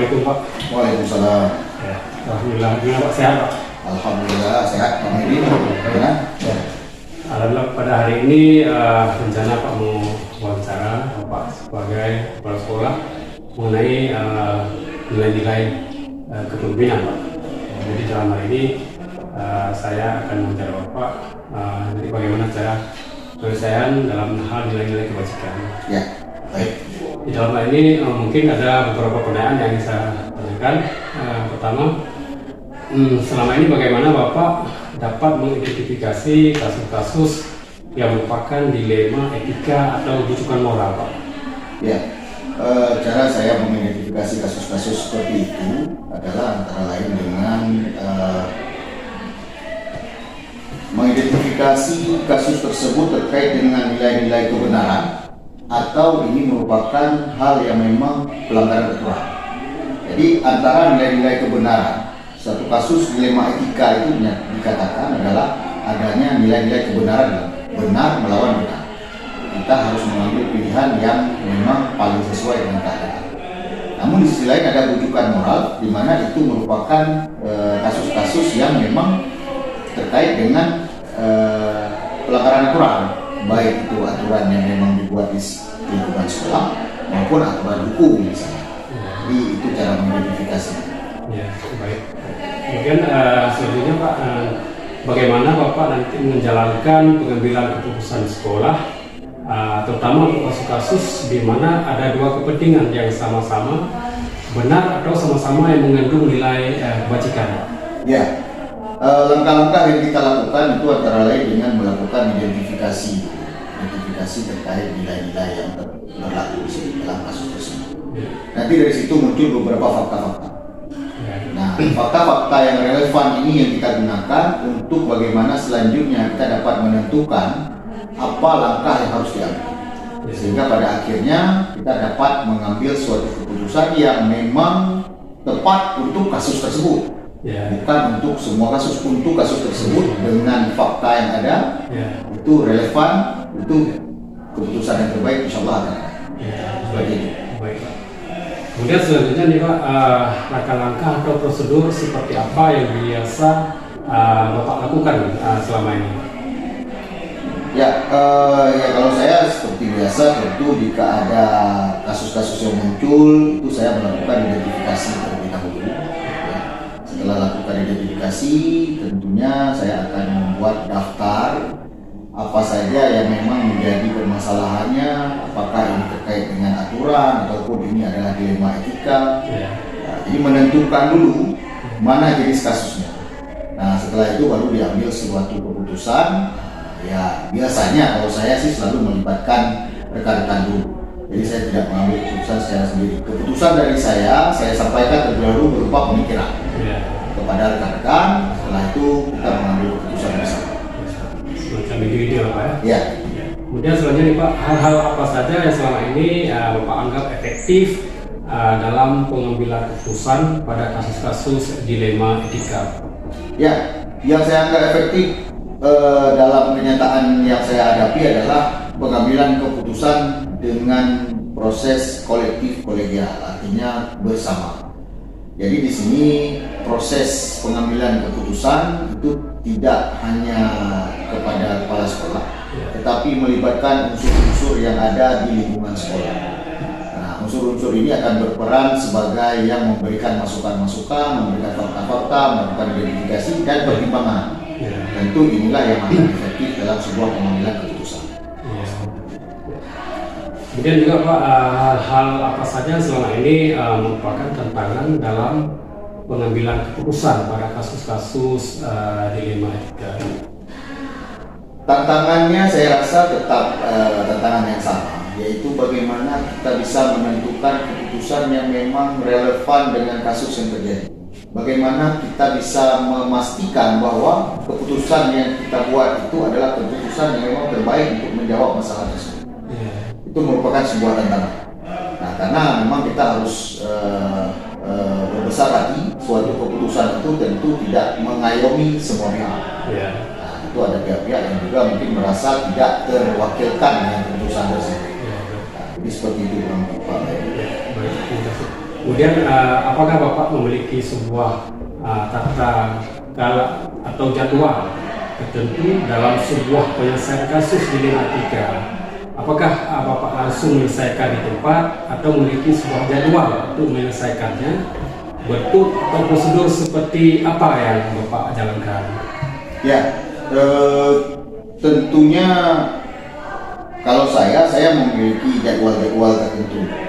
Assalamualaikum Pak. Waalaikumsalam. Ya, Alhamdulillah, gimana Pak, sehat Pak? Alhamdulillah sehat Pak Medi. Ya. Alhamdulillah pada hari ini rencana Pak mau wawancara Bapak sebagai kepala sekolah mengenai nilai-nilai kepemimpinan Pak. Jadi dalam hal ini saya akan wawancara Bapak jadi bagaimana cara penyelesaian dalam hal nilai-nilai kebajikan. Ya, baik. Di dalam hal ini mungkin ada beberapa pertanyaan yang saya tanyakan. Pertama, selama ini bagaimana Bapak dapat mengidentifikasi kasus-kasus yang merupakan dilema etika atau rujukan moral, Pak? Ya, cara saya mengidentifikasi kasus-kasus seperti itu adalah antara lain dengan mengidentifikasi kasus tersebut terkait dengan nilai-nilai kebenaran atau ini merupakan hal yang memang pelanggaran aturan. Jadi antara nilai-nilai kebenaran, satu kasus dilema etika itu dikatakan adalah adanya nilai-nilai kebenaran, benar melawan benar. Kita harus mengambil pilihan yang memang paling sesuai dengan keadaan. Namun di sisi lain ada rujukan moral, di mana itu merupakan kasus-kasus yang memang terkait dengan pelanggaran aturan, baik itu aturan yang memang dibuat di lingkungan sekolah maupun aturan hukum misalnya. Jadi itu cara mengidentifikasi. Ya, baik. Kemudian selanjutnya Pak, bagaimana Bapak nanti menjalankan pengambilan keputusan di sekolah, terutama untuk kasus-kasus di mana ada dua kepentingan yang sama-sama benar atau sama-sama yang mengandung nilai kebajikan, Pak? Ya, langkah-langkah yang kita lakukan itu antara lain dengan melakukan identifikasi terkait nilai-nilai yang berlaku di dalam kasus tersebut. Nanti dari situ muncul beberapa fakta-fakta. Nah, fakta-fakta yang relevan ini yang kita gunakan untuk bagaimana selanjutnya kita dapat menentukan apa langkah yang harus diambil. Sehingga pada akhirnya kita dapat mengambil suatu keputusan yang memang tepat untuk kasus tersebut. Bukan untuk semua kasus, untuk kasus tersebut dengan fakta yang ada itu relevan, itu keputusan yang terbaik insya Allah akan seperti itu. Baik, Pak. Kemudian selanjutnya nih Pak, langkah-langkah atau prosedur seperti apa yang biasa Bapak lakukan selama ini? Ya, kalau saya seperti biasa tentu jika ada kasus-kasus yang muncul itu saya melakukan identifikasi terlebih dahulu. Setelah lakukan identifikasi, tentunya saya akan membuat daftar apa saja yang memang menjadi permasalahannya, apakah ini terkait dengan aturan ataupun ini adalah dilema etika. Nah, jadi menentukan dulu mana jenis kasusnya. Nah, setelah itu baru diambil suatu keputusan. Ya, biasanya kalau saya sih selalu melibatkan rekan-rekan dulu. Jadi saya tidak mengambil keputusan secara sendiri. Keputusan dari saya sampaikan terlebih dahulu berupa pemikiran kepada rekan-rekan. Setelah itu kita mengambil keputusan bersama. Semacam ide-ide lah Pak ya? Ya. Kemudian selanjutnya nih Pak, hal-hal apa saja yang selama ini Bapak anggap efektif dalam pengambilan keputusan pada kasus-kasus dilema etika? Ya, yang saya anggap efektif dalam kenyataan yang saya hadapi adalah pengambilan keputusan dengan proses kolektif kolegial, artinya bersama. Jadi di sini proses pengambilan keputusan itu tidak hanya kepada kepala sekolah, tetapi melibatkan unsur-unsur yang ada di lingkungan sekolah. Nah, unsur-unsur ini akan berperan sebagai yang memberikan masukan-masukan, memberikan fakta-fakta, melakukan identifikasi dan pertimbangan. Tentu inilah yang akan efektif dalam sebuah pengambilan keputusan. Kemudian juga Pak, hal apa saja selama ini merupakan tantangan dalam pengambilan keputusan pada kasus-kasus dilema etika? Tantangannya saya rasa tetap tantangan yang sama, yaitu bagaimana kita bisa menentukan keputusan yang memang relevan dengan kasus yang terjadi. Bagaimana kita bisa memastikan bahwa keputusan yang kita buat itu adalah keputusan yang memang terbaik untuk menjawab masalah tersebut. Itu merupakan sebuah tantangan. Nah, karena memang kita harus berbesar hati, suatu keputusan itu tentu tidak mengayomi semua pihak. Nah, itu ada pihak-pihak yang juga mungkin merasa tidak terwakilkan dengan keputusan tersebut. Nah, jadi seperti itu Pak. Kemudian apakah Bapak memiliki sebuah tata gala atau jadwal tertentu dalam sebuah penyelesaian kasus di Lematika? Apakah Bapak langsung menyelesaikan di tempat atau memiliki sebuah jadwal untuk menyelesaikannya? Bentuk atau prosedur seperti apa yang Bapak jalankan? Ya, tentunya kalau saya memiliki jadwal-jadwal tertentu.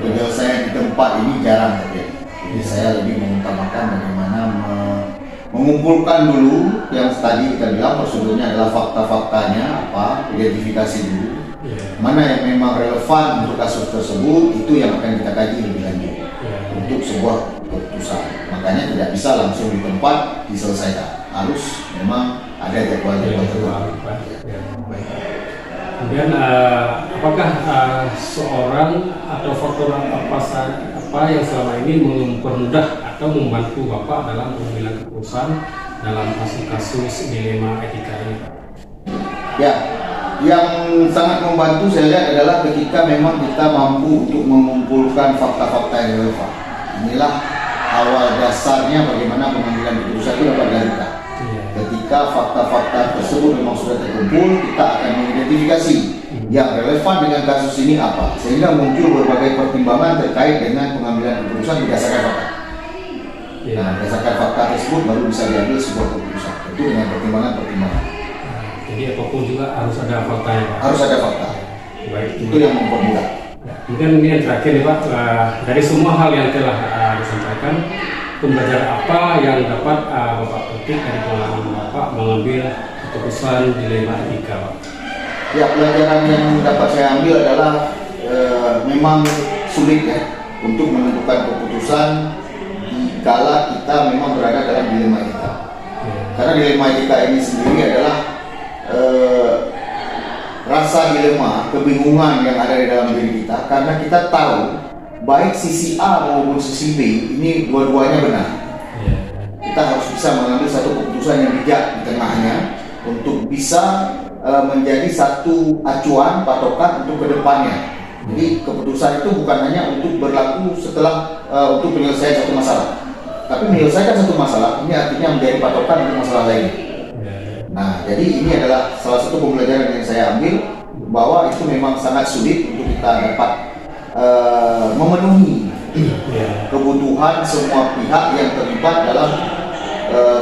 Penyelesaian di tempat ini jarang terjadi. Jadi saya lebih mengutamakan bagaimana mengumpulkan dulu yang tadi kita bilang prosedurnya adalah fakta-faktanya apa, identifikasi dulu. Mana yang memang relevan untuk kasus tersebut itu yang akan kita kaji lebih lanjut untuk sebuah keputusan. Makanya tidak bisa langsung di tempat diselesaikan. Harus memang ada jadwal-jadwal tertentu. Kemudian apakah seorang atau faktor apa yang selama ini mempermudah atau membantu Bapak dalam pengambilan keputusan dalam kasus-kasus dilema etika ini, Pak? Ya, yang sangat membantu saya lihat adalah ketika memang kita mampu untuk mengumpulkan fakta-fakta yang relevan. Inilah awal dasarnya bagaimana pengambilan keputusan itu dapat dilakukan. Ketika fakta-fakta tersebut memang sudah terkumpul, kita akan mengidentifikasi yang relevan dengan kasus ini apa, sehingga muncul berbagai pertimbangan terkait dengan pengambilan keputusan berdasarkan fakta. Nah, berdasarkan fakta tersebut baru bisa diambil sebuah keputusan, itu dengan pertimbangan-pertimbangan. Jadi apapun juga harus ada faktanya, Pak. Harus ada fakta. Baik, itu yang mempermudah. Mungkin ini yang terakhir nih, Pak, dari semua hal yang telah disampaikan, pembelajaran apa yang dapat Bapak petik dari pengalaman Bapak mengambil keputusan dilema etika, Pak? Ya, pelajaran yang dapat saya ambil adalah memang sulit ya untuk menentukan keputusan kala kita memang berada dalam dilema etika. Karena dilema etika ini sendiri adalah rasa dilema, kebingungan yang ada di dalam diri kita karena kita tahu baik sisi A maupun sisi B ini dua-duanya benar. Kita harus bisa mengambil satu keputusan yang bijak di tengahnya untuk bisa menjadi satu acuan patokan untuk kedepannya. Jadi keputusan itu bukan hanya untuk berlaku setelah untuk menyelesaikan satu masalah, tapi menyelesaikan satu masalah ini artinya menjadi patokan untuk masalah lain. Nah, jadi ini adalah salah satu pembelajaran yang saya ambil bahwa itu memang sangat sulit untuk kita dapat memenuhi kebutuhan semua pihak yang terlibat dalam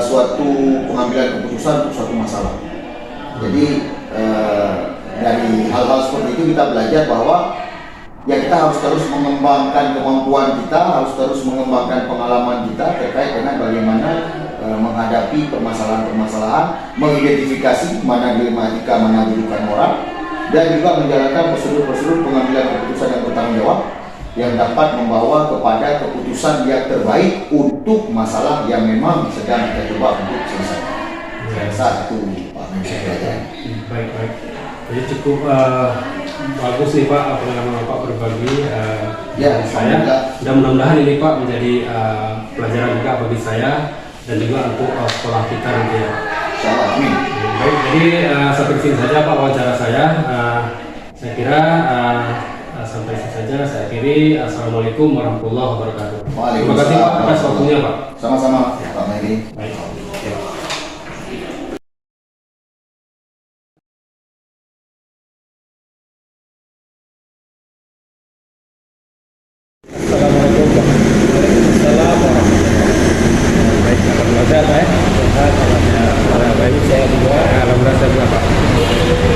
suatu pengambilan keputusan untuk suatu masalah. Jadi dari hal-hal seperti itu kita belajar bahwa ya kita harus terus mengembangkan kemampuan kita, harus terus mengembangkan pengalaman kita terkait dengan bagaimana menghadapi permasalahan-permasalahan, mengidentifikasi mana dilema etika, mana rujukan moral, dan juga menjalankan prosedur-prosedur pengambilan keputusan yang bertanggung jawab yang dapat membawa kepada keputusan yang terbaik untuk masalah yang memang sedang kita coba untuk selesaikan. Satu, Pak Menteri. Baik. Jadi cukup bagus nih Pak pengalaman Bapak berbagi dengan saya. Dan mudah-mudahan ini Pak menjadi pelajaran juga bagi saya dan juga untuk sekolah kita nanti ya. Amin. Baik, jadi sampai sini saja Pak wawancara saya. Saya kira sampai sini saja saya akhiri. Assalamualaikum warahmatullahi wabarakatuh. Terima kasih Pak atas waktunya Pak. Sama-sama Pak Menteri. Baik. Assalamualaikum warahmatullahi wabarakatuh. Baik, alhamdulillah sehat Pak. Alhamdulillah baik, saya juga. Alhamdulillah saya juga Pak.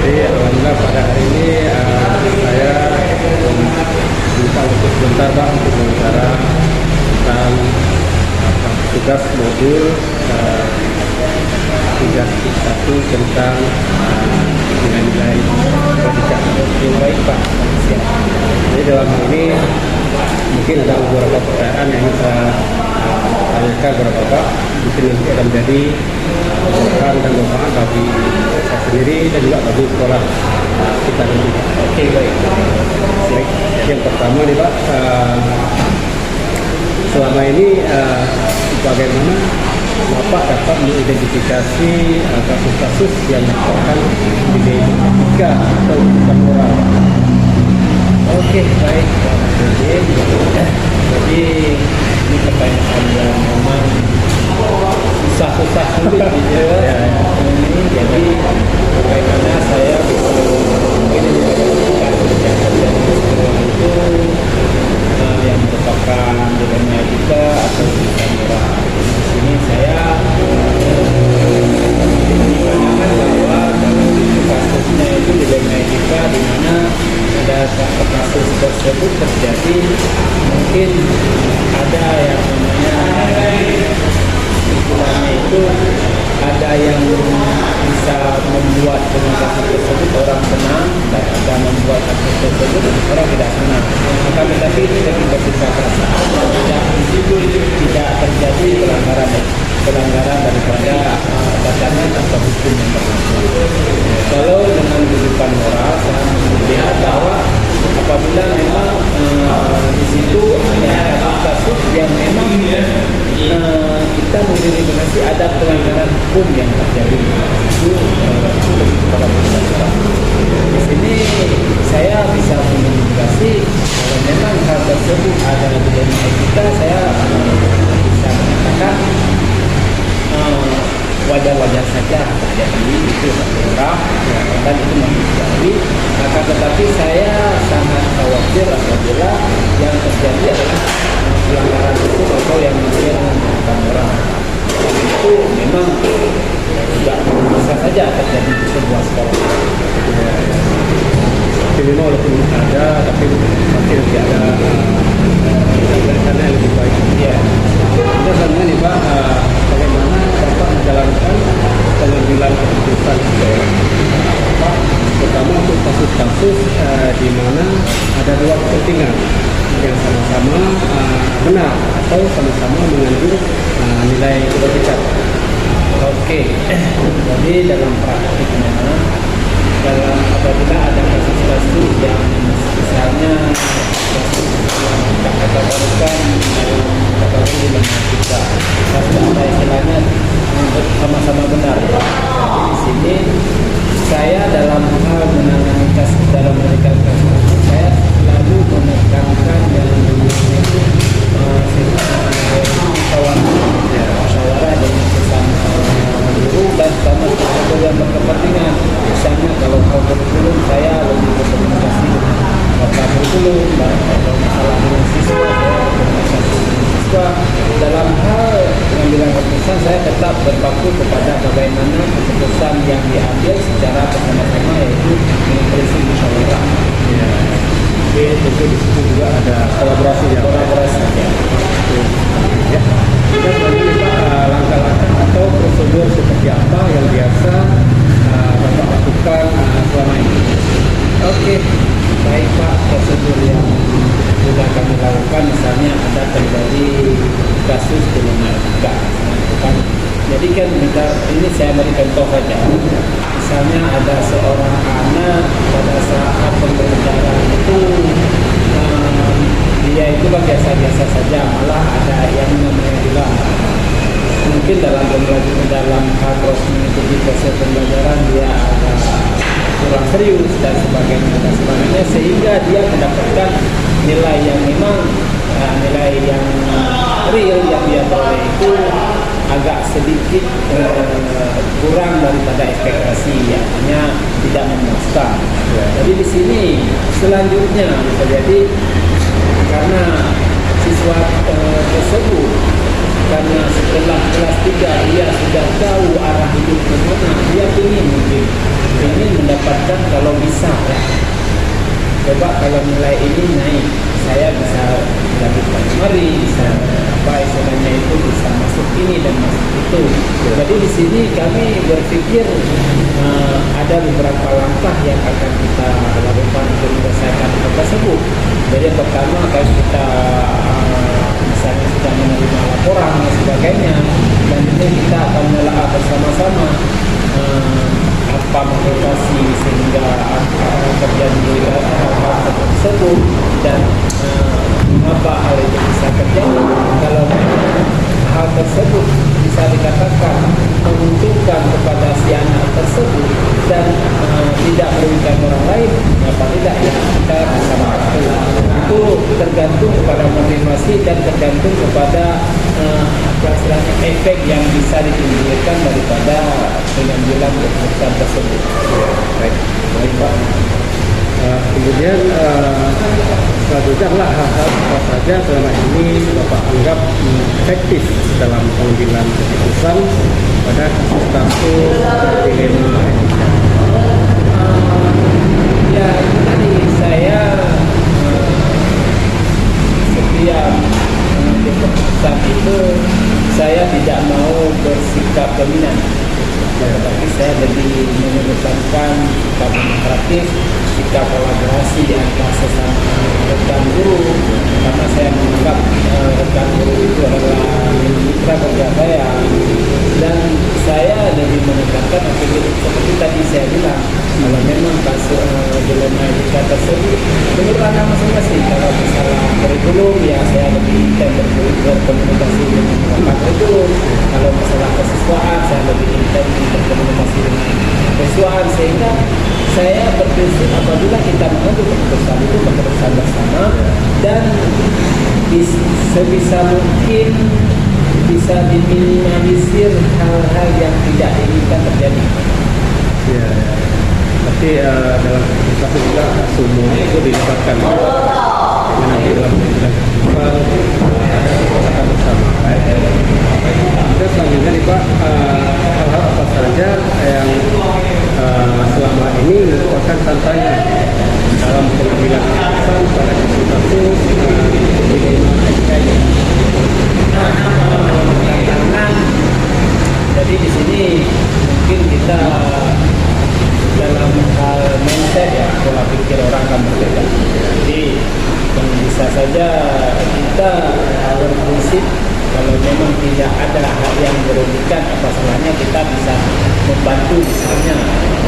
Jadi alhamdulillah pada hari ini saya minta untuk sebentar Pak untuk bicara tentang tugas modul 31 tentang nilai-nilai pendidikan yang baik Pak. Jadi dalam hal ini mungkin ada beberapa pertanyaan yang saya tanyakan kepada Bapak, mungkin nanti akan menjadi masukan dan manfaat bagi saya sendiri dan juga bagi sekolah kita nanti. Oke, baik. Yang pertama nih Pak, selama ini bagaimana Bapak dapat mengidentifikasi kasus-kasus yang merupakan dilema etika atau rujukan moral? Oke, baik. Jadi ini pertanyaan yang memang susah sulit gitu ya. Ini jadi bagaimana saya bisa mungkin kebijakan dari itu yang merupakan dilema etika atau etika moral. Di sini saya mengatakan bahwa dalam kasusnya itu dilema etika di mana ada kasus tersebut terjadi mungkin ada yang namanya istilahnya itu ada yang bisa membuat dengan kasus tersebut orang senang dan ada membuat kasus tersebut orang tidak senang. Maka tetapi ini dengan bersifat perasaan tidak terjadi pelanggaran daripada tatanan atau hukum yang berlaku. Kalau dengan kehidupan moral saya melihat bahwa apabila memang di situ ada kasus yang memang kita mengidentifikasi ada pelanggaran hukum yang terjadi itu pada masyarakat. Di sini saya bisa mengidentifikasi kalau memang hal tersebut ada di dalam etika, saya bisa mengatakan wajar-wajar saja terjadi itu orang dan itu manusiawi. Maka tetapi saya sangat khawatir apabila yang terjadi adalah pelanggaran hukum atau yang menyebabkan orang itu memang tidak bisa saja terjadi di sebuah sekolah. Jadi walaupun ada tapi masih tidak ada karena yang lebih baik. Ya. Kita sebenarnya nih Pak, bagaimana Bapak menjalankan pengambilan keputusan terutama untuk kasus-kasus di mana ada dua kepentingan yang sama-sama benar atau sama-sama mengandung nilai kebaikan. Oke, jadi dalam praktiknya dalam apabila ada kasus-kasus yang misalnya kita katakan di kita ada istilahnya sama-sama benar. Di sini saya dalam hal menangani kasus dalam memberikan kasus saya selalu menekankan yang namanya musyawarah dengan sesama guru dan sama stakeholder yang berkepentingan. Misalnya kalau hal kurikulum saya lebih berkomunikasi dengan bapak kurikulum dan kalau masalah dengan siswa saya berkomunikasi dengan siswa. Dalam hal pengambilan keputusan saya tetap berpaku kepada bagaimana keputusan yang diambil secara bersama-sama yaitu dengan prinsip musyawarah. Ya. Tentu di situ juga ada kolaborasi ya. Ya. Kita selanjutnya langkah-langkah atau prosedur seperti apa yang biasa Bapak lakukan selama ini. Oke, baik Pak, prosedur yang sudah kami lakukan misalnya ada terjadi kasus pelanggaran etika. Jadi kan ini saya beri contoh saja. Misalnya ada seorang anak pada saat pembelajaran itu dia itu biasa-biasa saja, malah ada yang namanya bilang mungkin dalam hal proses mengikuti proses pembelajaran dia agak kurang serius dan sebagainya sehingga dia mendapatkan nilai yang memang nilai yang real yang dia peroleh itu agak sedikit kurang daripada ekspektasi, artinya tidak memuaskan. Jadi di sini selanjutnya bisa jadi karena siswa tersebut karena setelah kelas 3 dia sudah tahu arah hidup kemana, dia ingin mendapatkan kalau bisa ya. Coba kalau nilai ini naik, saya bisa lanjutkan kemari, bisa istilahnya itu bisa masuk ini dan masuk itu. Jadi di sini kami berpikir ada beberapa langkah yang akan kita lakukan untuk menyelesaikan hal tersebut. Jadi pertama kalau kita misalnya sudah menerima laporan dan sebagainya, dan ini kita akan menelaah bersama-sama apa motivasi sehingga terjadi hal tersebut dan mengapa hal itu bisa terjadi. Kalau hal tersebut bisa dikatakan menguntungkan kepada si anak tersebut dan tidak merugikan orang lain, maka tidak ya kita bisa membantu. Itu tergantung pada motivasi berkomunikasi dan tergantung kepada apa istilahnya efek yang bisa ditimbulkan daripada pengambilan keputusan tersebut. Baik, baik Pak. Kemudian selanjutnya adalah hal-hal apa saja selama ini Bapak anggap efektif dalam pengambilan keputusan pada kasus dilema etika. Ya itu tadi saya setiap keputusan itu saya tidak mau bersikap dominan, tetapi saya lebih mengedepankan sikap demokratis, sikap kolaborasi antar sesama rekan guru, karena saya menganggap rekan guru itu adalah mitra kerja saya, dan saya lebih menekankan seperti tadi saya bilang, kalau memang kasus dilema etika tersebut menurut anak masing-masing. Kalau masalah kurikulum ya saya lebih intens berkomunikasi dengan pakar kurikulum. Kalau masalah kesiswaan saya lebih intens berkomunikasi dengan kesiswaan, sehingga saya berprinsip apabila kita mengambil keputusan itu keputusan bersama dan sebisa mungkin bisa diminimalisir hal-hal yang tidak diinginkan terjadi. Ya, ya. Tapi dalam satu juga semua itu dilibatkan dengan nanti dalam keputusan bersama. Kita selanjutnya nih Pak, hal-hal apa saja yang selama ini merupakan tantangan dalam pengambilan keputusan pada kasus dilema etika ini. Tantangan, jadi di sini mungkin kita dalam hal mindset ya, pola pikir orang akan berbeda. Jadi yang bisa saja kita berprinsip kalau memang tidak ada hal yang merugikan, apa salahnya kita bisa membantu misalnya,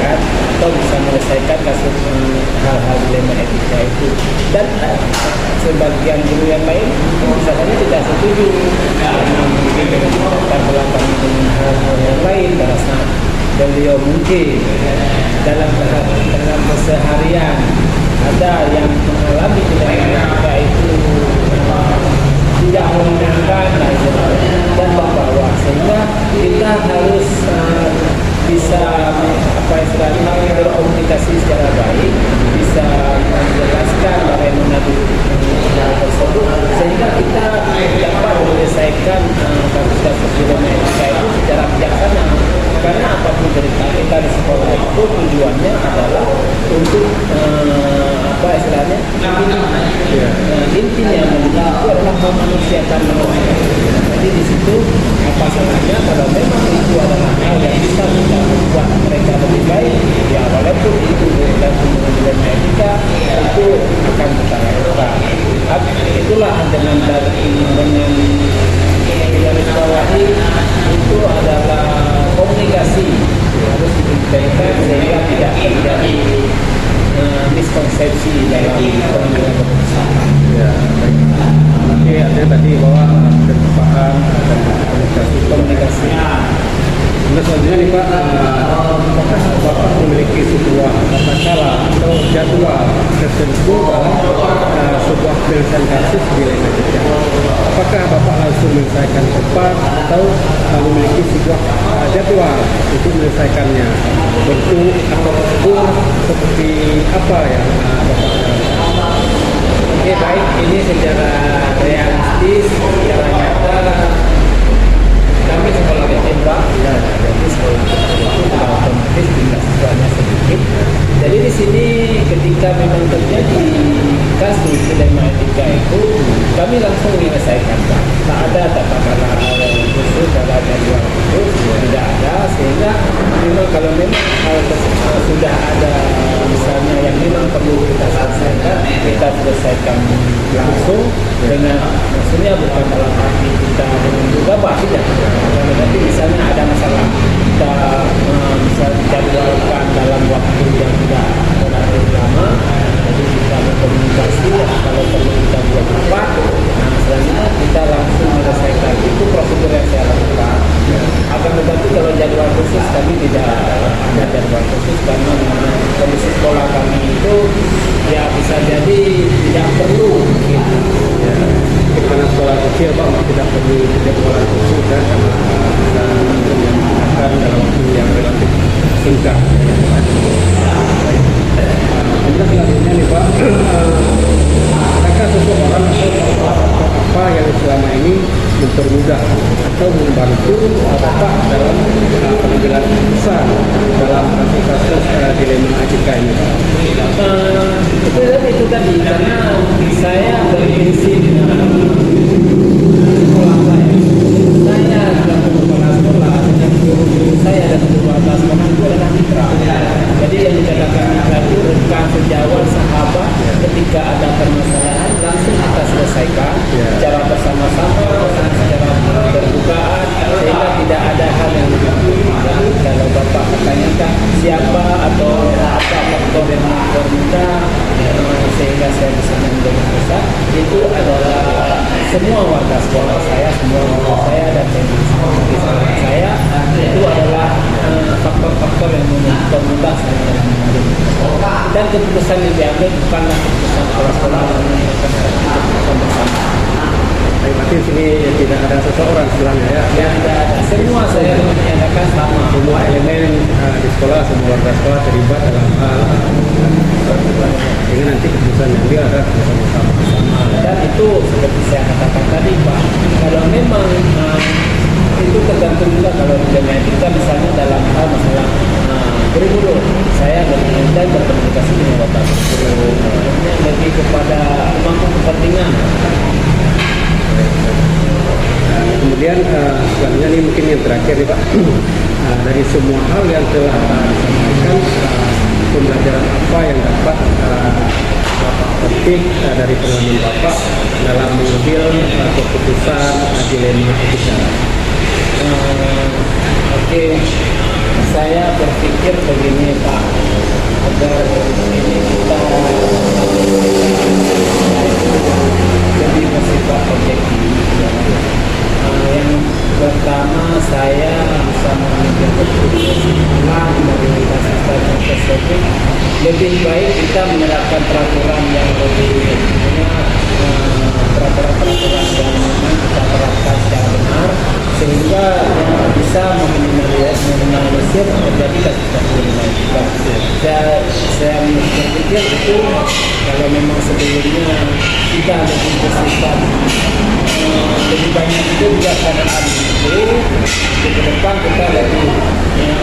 kan, atau bisa menyelesaikan kasus hal-hal dilema etika itu. Dan sebagian guru yang lain bisa saja tidak setuju karena mungkin dengan latar belakang dengan hal-hal yang lain, karena beliau mungkin dalam keseharian ada yang mengalami dilema etika itu tidak menyenangkan dan membawa, sehingga kita harus bisa apa istilahnya berkomunikasi secara baik, bisa menjelaskan bagaimana hal tersebut, sehingga kita dapat menyelesaikan kasus-kasus dilema etika itu secara bijaksana. Karena apapun cerita kita di sekolah itu tujuannya adalah untuk apa istilahnya intinya itu adalah memanusiakan manusia. Jadi di situ apa salahnya kalau memang itu adalah hal yang bisa kita membuat mereka lebih baik, ya walaupun itu dan dilema etika itu akan kita lakukan. Itulah dengan garis bawahi itu adalah komunikasi harus ditingkatkan sehingga tidak terjadi miskonsepsi dalam pengambilan keputusan. Ya, baik. Oke, artinya tadi bahwa keterbukaan dan komunikasi. Kemudian selanjutnya nih Pak, apakah Bapak memiliki sebuah tata cara atau jadwal tertentu dalam sebuah penyelesaian kasus dilema etika? Apakah Bapak langsung menyelesaikan cepat atau memiliki sebuah jadwal untuk menyelesaikannya? Bentuk atau prosedur seperti apa yang Bapak lakukan? Oke, baik, ini secara realistis, secara nyata kami sekolah tembak ya, jadi sekolah itu sudah otomatis tingkat siswanya sedikit. Jadi di sini ketika memang terjadi kasus dilema etika itu kami langsung menyelesaikan, tak ada tata-tata khusus, tak ada jadwal khusus, tidak ada, sehingga memang kalau memang hal tersebut sudah ada misalnya yang memang perlu kita selesaikan, kita selesaikan langsung dengan, maksudnya bukan dalam arti kita menggabah, tidak. Nanti misalnya ada masalah, kita bisa jadwalkan dalam waktu yang tidak terlalu lama, jadi kita berkomunikasi, kalau perlu kita buat rapat, nah selanjutnya kita langsung menyelesaikan. Itu prosedur yang saya lakukan. Akan tetapi kalau jadwal khusus kami tidak ada jadwal khusus, karena kondisi sekolah kami itu ya bisa jadi tidak perlu gitu. Ya. mungkin karena sekolah kecil Pak tidak perlu tidak sekolah khusus kan, karena bisa menjalankan dalam waktu yang relatif singkat. Kemudian selanjutnya nih Pak, adakah seseorang atau apa yang selama ini mempermudah atau membantu Bapak dalam pengambilan keputusan dalam kasus-kasus dilema etika ini Pak? Itu tadi, karena saya berprinsip sekolah saya dalam kepala sekolah dengan guru saya dan kepala sekolah itu adalah mitra. Jadi yang dikatakan mitra itu rekan sejawat sahabat, ketika ada permasalahan langsung kita selesaikan secara bersama-sama, secara terbukaan, sehingga tidak ada hal yang kalau Bapak bertanyakan siapa atau apa faktor yang mempermudah sehingga saya bisa mengambil keputusan, itu adalah semua warga sekolah saya, semua warga saya dan sekolah saya, itu adalah faktor-faktor yang mempermudah saya dalam mengambil keputusan. Dan keputusan yang diambil bukanlah keputusan sekolah-sekolah, bukan keputusan bersama. Berarti sini tidak ada seseorang sebenarnya ya? Yang tidak ada, semua saya menyatakan sama. Semua elemen di sekolah, semua warga sekolah terlibat dalam hal dengan nanti keputusan yang dia ada bersama-sama. Dan itu seperti saya katakan tadi Pak, kalau memang itu tergantung juga kalau dilema etika misalnya dalam hal masalah kurikulum, saya dan berkomunikasi dengan Bapak guru, lebih kepada pemangku kepentingan. Kemudian selanjutnya ini mungkin yang terakhir nih Pak, dari semua hal yang telah disampaikan, pembelajaran apa yang dapat Bapak petik dari pengalaman Bapak dalam mengambil keputusan dilema etika? Oke, saya berpikir begini Pak, agar ini kita lebih bersifat objektif. Yang pertama, saya bisa mengambil keputusan dari kasus tersebut. Lebih baik kita menerapkan peraturan yang lebih peraturan yang memang kita terapkan secara benar, sehingga bisa meminimalisir terjadi kasus-kasus dilema etika. Saya berpikir itu kalau memang sebelumnya kita lebih bersifat lebih banyak itu juga keadaan itu ke depan kita lebih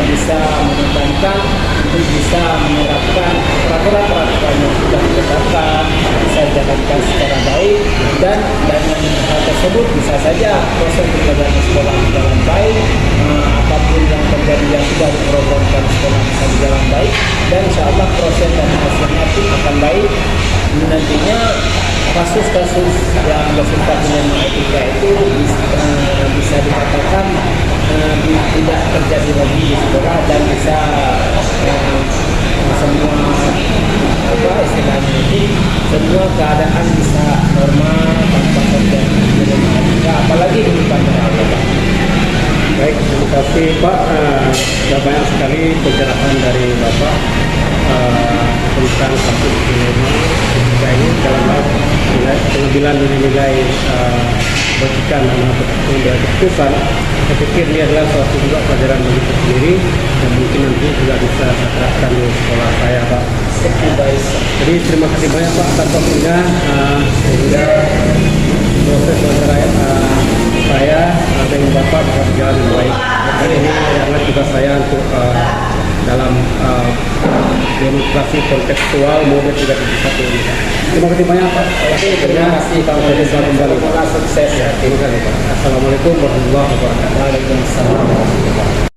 bisa menekankan untuk bisa menerapkan peraturan-peraturan yang sudah ditetapkan, bisa dijalankan secara baik, dan dengan hal tersebut bisa saja proses perjalanan sekolah berjalan baik, apapun yang terjadi yang sudah diprogramkan sekolah bisa berjalan baik, dan insya Allah proses dan hasilnya pun akan baik. Nantinya kasus-kasus yang bersifat dilema etika itu bisa dikatakan tidak terjadi lagi di sekolah, dan bisa semua istilahnya ini semua keadaan bisa normal tanpa terjadi dilema etika, apalagi di depan Allah. Baik, terima kasih Pak. Sudah banyak sekali pencerahan dari Bapak tentang kasus dilema etika ini dalam hal pengambilan nilai etika dalam pengambilan keputusan. Saya pikir ini adalah suatu juga pelajaran bagi kita sendiri dan mungkin nanti juga bisa saya terapkan di sekolah saya Pak. Jadi terima kasih banyak Pak atas waktunya, sehingga proses wawancara saya dengan Bapak dapat berjalan dengan baik. Dan ini adalah tugas saya untuk dalam demonstrasi kontekstual mode 3.1 ini. Terima kasih banyak Pak. Terima kasih Pak. Kembali. Sukses ya. Terima kasih Pak. Assalamualaikum warahmatullahi wabarakatuh. Waalaikumsalam.